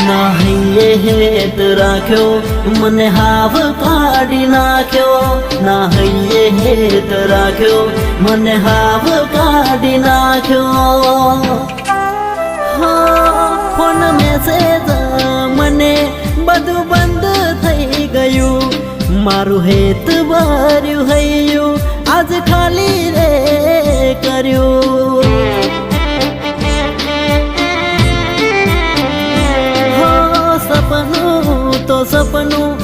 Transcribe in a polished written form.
નાહીએ હેત રાખ્યો મને હાવ કાઢી નાખ્યો નાહીએ હેત રાખ્યો મને હાવ કાઢી નાખ્યો ફોન મેસેજ મને બધું બંધ થઈ ગયું મારું હેત ભર્યું હૈયું આજ ખાલી રે કર્યું સપનું